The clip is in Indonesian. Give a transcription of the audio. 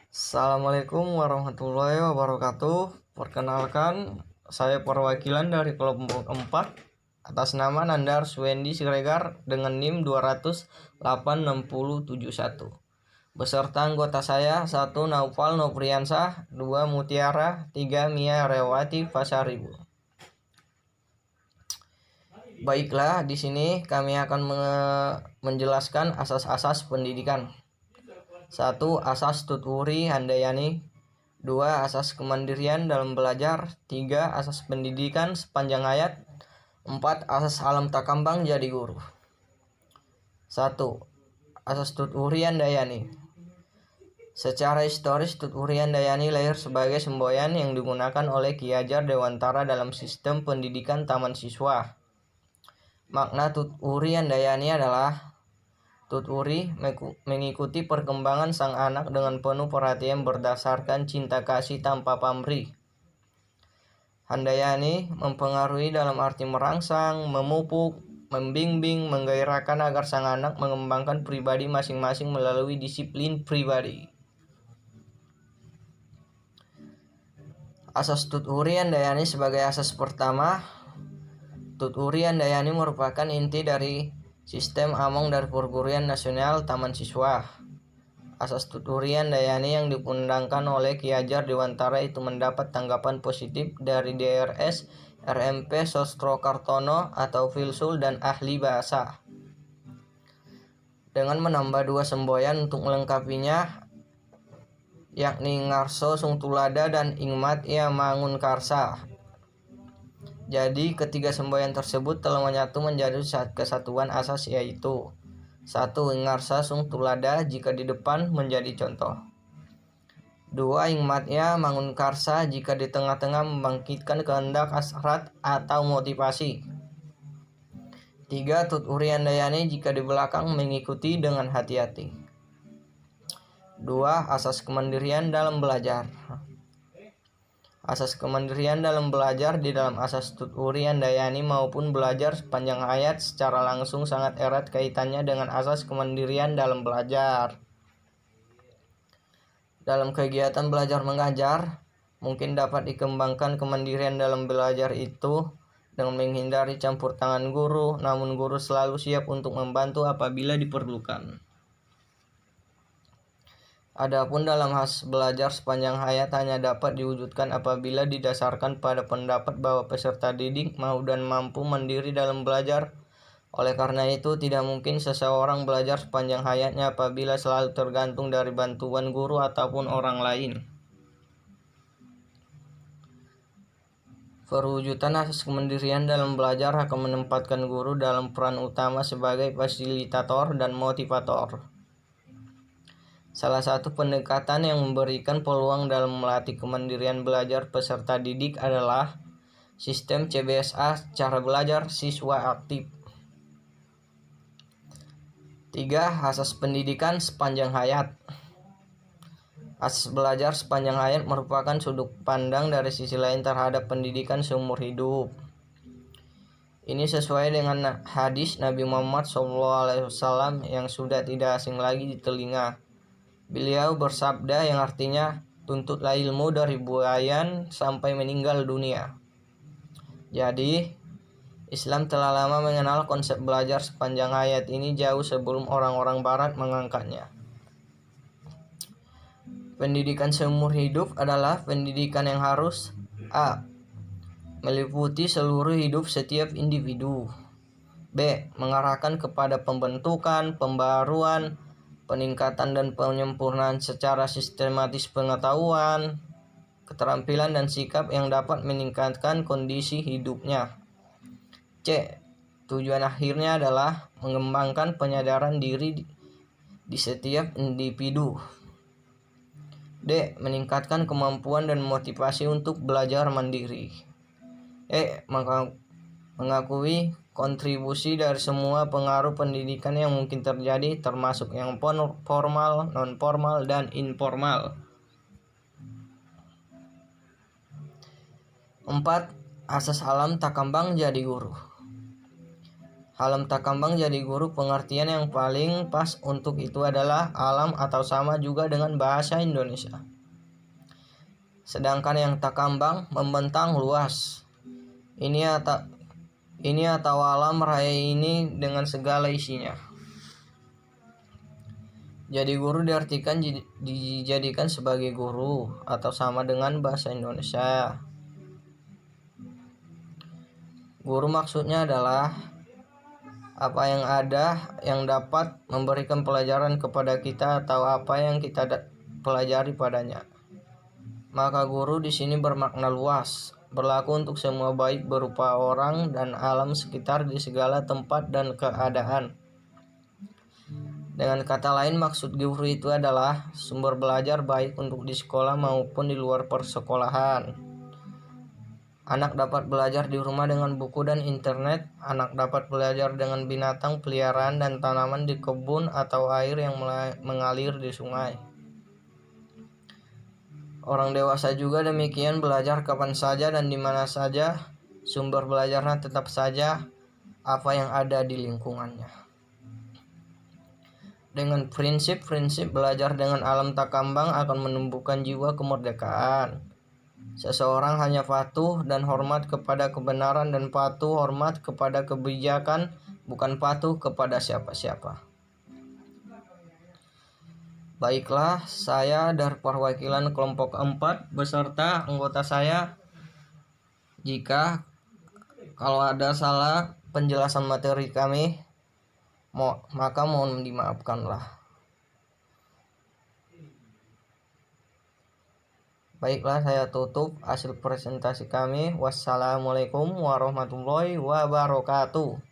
Assalamualaikum warahmatullahi wabarakatuh. Perkenalkan, saya perwakilan dari kelompok 4 atas nama Nandar Swendi Siregar dengan NIM 2086071. Beserta anggota saya 1 Naufal Nopriansah, 2 Mutiara, 3 Mia Rewati Pasaribu. Baiklah, di sini kami akan menjelaskan asas-asas pendidikan. 1. Asas Tuturi Handayani. 2. Asas kemandirian dalam belajar. 3. Asas pendidikan sepanjang hayat. 4. Asas alam takambang jadi guru. 1. Asas Tuturi Handayani. Secara historis, Tuturi Handayani lahir sebagai semboyan yang digunakan oleh Ki Hajar Dewantara dalam sistem pendidikan taman siswa. Makna Tuturi Handayani adalah Tuturi mengikuti perkembangan sang anak dengan penuh perhatian berdasarkan cinta kasih tanpa pamrih. Handayani mempengaruhi dalam arti merangsang, memupuk, membimbing, menggairahkan agar sang anak mengembangkan pribadi masing-masing melalui disiplin pribadi. Asas Tuturi Handayani sebagai asas pertama. Tuturi Handayani merupakan inti dari sistem Among dari Perguruan Nasional Taman Siswa. Asas Tuturi Handayani yang diundangkan oleh Ki Hajar Dewantara itu mendapat tanggapan positif dari DRS, RMP Sostrokartono atau Filsul dan ahli bahasa. Dengan menambah 2 semboyan untuk melengkapinya, yakni Ngarso Sungtulada dan Ingmat Ia Mangun Karsa. Jadi ketiga semboyan tersebut telah menyatu menjadi kesatuan asas, yaitu 1. Ngarsa Sungtulada jika di depan menjadi contoh. 2. Ingmatnya Mangun Karsa jika di tengah-tengah membangkitkan kehendak hasrat atau motivasi. 3. Tuturi Handayani jika di belakang mengikuti dengan hati-hati. 2. Asas kemandirian dalam belajar. Asas kemandirian dalam belajar di dalam asas Tuturi Handayani maupun belajar sepanjang hayat secara langsung sangat erat kaitannya dengan asas kemandirian dalam belajar. Dalam kegiatan belajar mengajar, mungkin dapat dikembangkan kemandirian dalam belajar itu dengan menghindari campur tangan guru, namun guru selalu siap untuk membantu apabila diperlukan. Adapun dalam khas belajar sepanjang hayat hanya dapat diwujudkan apabila didasarkan pada pendapat bahwa peserta didik mau dan mampu mandiri dalam belajar. Oleh karena itu, tidak mungkin seseorang belajar sepanjang hayatnya apabila selalu tergantung dari bantuan guru ataupun orang lain. Perwujudan asas kemandirian dalam belajar akan menempatkan guru dalam peran utama sebagai fasilitator dan motivator. Salah satu pendekatan yang memberikan peluang dalam melatih kemandirian belajar peserta didik adalah sistem CBSA, cara belajar siswa aktif. 3. Asas pendidikan sepanjang hayat. Asas belajar sepanjang hayat merupakan sudut pandang dari sisi lain terhadap pendidikan seumur hidup. Ini sesuai dengan hadis Nabi Muhammad SAW yang sudah tidak asing lagi di telinga. Beliau bersabda yang artinya, tuntutlah ilmu dari buayan sampai meninggal dunia. Jadi, Islam telah lama mengenal konsep belajar sepanjang hayat ini jauh sebelum orang-orang barat mengangkatnya. Pendidikan seumur hidup adalah pendidikan yang harus A. Meliputi seluruh hidup setiap individu. B. Mengarahkan kepada pembentukan, pembaruan, peningkatan dan penyempurnaan secara sistematis pengetahuan, keterampilan dan sikap yang dapat meningkatkan kondisi hidupnya. C. Tujuan akhirnya adalah mengembangkan penyadaran diri di setiap individu. D. Meningkatkan kemampuan dan motivasi untuk belajar mandiri. E. Mengakui kontribusi dari semua pengaruh pendidikan yang mungkin terjadi, termasuk yang formal, non-formal, dan informal. 4. Asas alam takambang jadi guru. Alam takambang jadi guru pengertian yang paling pas untuk itu adalah alam atau sama juga dengan bahasa Indonesia. Sedangkan yang takambang membentang luas. Ini atau alam raya ini dengan segala isinya. Jadi guru diartikan dijadikan sebagai guru atau sama dengan bahasa Indonesia. Guru maksudnya adalah apa yang ada yang dapat memberikan pelajaran kepada kita atau apa yang kita pelajari padanya. Maka guru di sini bermakna luas, berlaku untuk semua baik berupa orang dan alam sekitar di segala tempat dan keadaan. Dengan kata lain, maksud guru itu adalah sumber belajar baik untuk di sekolah maupun di luar persekolahan. Anak dapat belajar di rumah dengan buku dan internet. Anak dapat belajar dengan binatang peliharaan dan tanaman di kebun atau air yang mengalir di sungai. Orang dewasa juga demikian, belajar kapan saja dan di mana saja. Sumber belajarnya tetap saja apa yang ada di lingkungannya. Dengan prinsip-prinsip belajar dengan alam takambang akan menumbuhkan jiwa kemerdekaan. Seseorang hanya patuh dan hormat kepada kebenaran dan patuh hormat kepada kebijakan, bukan patuh kepada siapa-siapa. Baiklah, saya dari perwakilan kelompok 4 beserta anggota saya. Jika kalau ada salah penjelasan materi kami, maka mohon dimaafkanlah. Baiklah, saya tutup hasil presentasi kami. Wassalamualaikum warahmatullahi wabarakatuh.